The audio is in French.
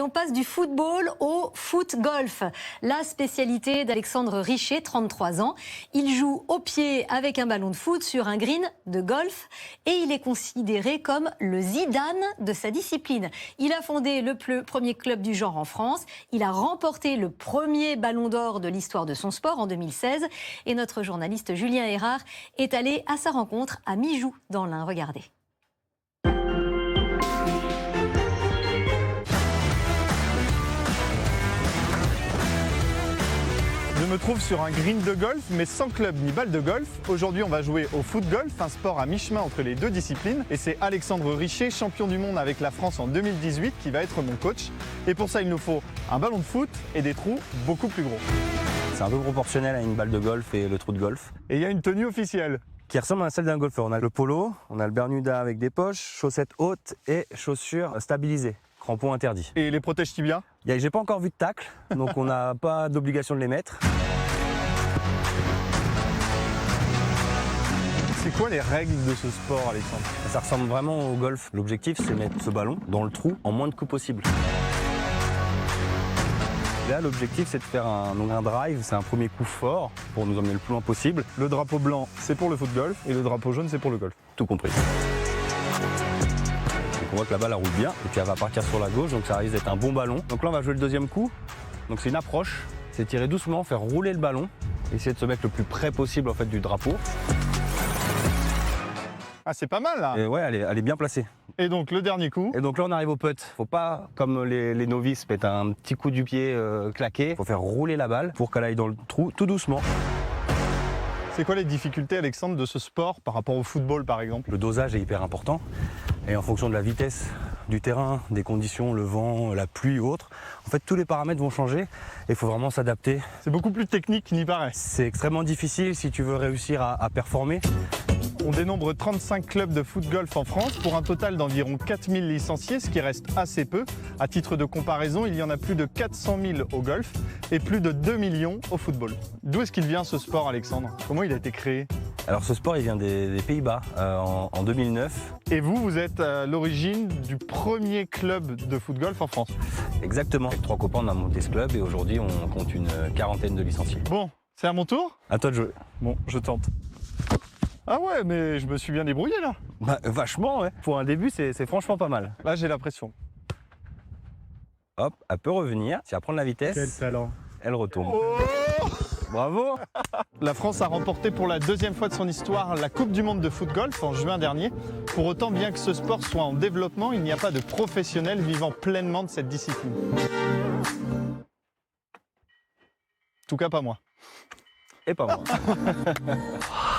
On passe du football au foot-golf, la spécialité d'Alexandre Richer, 33 ans. Il joue au pied avec un ballon de foot sur un green de golf et il est considéré comme le Zidane de sa discipline. Il a fondé le premier club du genre en France. Il a remporté le premier ballon d'or de l'histoire de son sport en 2016. Et notre journaliste Julien Erard est allé à sa rencontre à Mijoux dans l'Ain. Regardez. Je me trouve sur un green de golf, mais sans club ni balle de golf. Aujourd'hui, on va jouer au foot-golf, un sport à mi-chemin entre les deux disciplines. Et c'est Alexandre Richer, champion du monde avec la France en 2018, qui va être mon coach. Et pour ça, il nous faut un ballon de foot et des trous beaucoup plus gros. C'est un peu proportionnel à une balle de golf et le trou de golf. Et il y a une tenue officielle qui ressemble à celle d'un golfeur. On a le polo, on a le Bermuda avec des poches, chaussettes hautes et chaussures stabilisées. Crampons interdits. Et les protège tibias? J'ai pas encore vu de tacle, donc on n'a pas d'obligation de les mettre. C'est quoi les règles de ce sport, Alexandre? Ça ressemble vraiment au golf. L'objectif, c'est mettre ce ballon dans le trou en moins de coups possible. Là, l'objectif, c'est de faire un drive. C'est un premier coup fort pour nous emmener le plus loin possible. Le drapeau blanc, c'est pour le foot-golf et le drapeau jaune, c'est pour le golf. Tout compris. On voit que la balle roule bien et puis elle va partir sur la gauche, donc ça risque d'être un bon ballon. Donc là on va jouer le deuxième coup, donc c'est une approche, c'est tirer doucement, faire rouler le ballon, essayer de se mettre le plus près possible en fait du drapeau. Ah, c'est pas mal là. Et ouais, elle est bien placée. Et donc le dernier coup. Et donc là on arrive au putt. Faut pas, comme les novices, mettre un petit coup du pied claqué. Faut faire rouler la balle pour qu'elle aille dans le trou tout doucement. C'est quoi les difficultés, Alexandre, de ce sport par rapport au football, par exemple? Le dosage est hyper important. Et en fonction de la vitesse du terrain, des conditions, le vent, la pluie ou autre, en fait, tous les paramètres vont changer et il faut vraiment s'adapter. C'est beaucoup plus technique qu'il n'y paraît. C'est extrêmement difficile si tu veux réussir à performer. On dénombre 35 clubs de foot-golf en France pour un total d'environ 4000 licenciés, ce qui reste assez peu. À titre de comparaison, il y en a plus de 400 000 au golf et plus de 2 millions au football. D'où est-ce qu'il vient ce sport, Alexandre? Comment il a été créé? Alors ce sport, il vient des Pays-Bas en 2009. Et vous êtes à l'origine du premier club de foot-golf en France? Exactement. Avec 3 copains, on a monté ce club et aujourd'hui, on compte une quarantaine de licenciés. Bon, c'est à mon tour? À toi de jouer. Bon, je tente. Ah ouais, mais je me suis bien débrouillé là. Bah, vachement, ouais. Pour un début, c'est franchement pas mal. Là, j'ai la pression. Hop, elle peut revenir. Si elle prend de la vitesse, Quel talent. Elle retourne. Oh, bravo. La France a remporté pour la deuxième fois de son histoire la Coupe du Monde de foot-golf en juin dernier. Pour autant, bien que ce sport soit en développement, il n'y a pas de professionnels vivant pleinement de cette discipline. En tout cas, pas moi. Et pas moi.